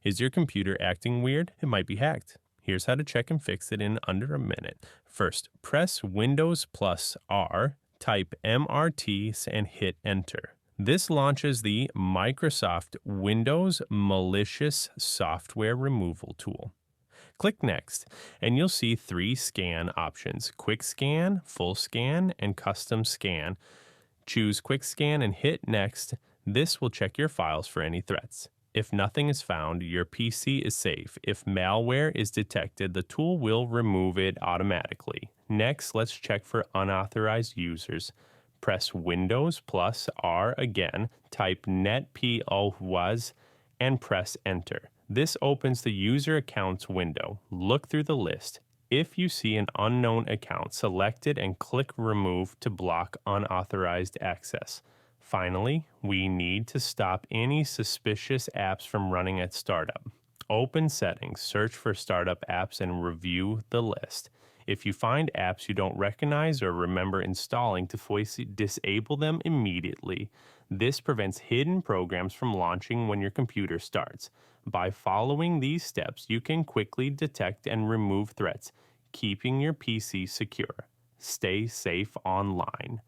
Is your computer acting weird? It might be hacked. Here's how to check and fix it in under a minute. First, press Windows plus R, type MRT, and hit enter. This launches the Microsoft Windows Malicious software removal tool. Click Next, and you'll see 3 scan options: Quick Scan, Full Scan, and Custom Scan. Choose Quick Scan and hit Next. This will check your files for any threats. If nothing is found, your PC is safe. If malware is detected, the tool will remove it automatically. Next, let's check for unauthorized users. Press Windows plus R again, type netpos, and press Enter. This opens the user accounts window. Look through the list. If you see an unknown account, select it and click Remove to block unauthorized access. Finally, we need to stop any suspicious apps from running at startup. Open Settings, search for startup apps, and review the list. If you find apps you don't recognize or remember installing, disable them immediately. This prevents hidden programs from launching when your computer starts. By following these steps, you can quickly detect and remove threats, keeping your PC secure. Stay safe online.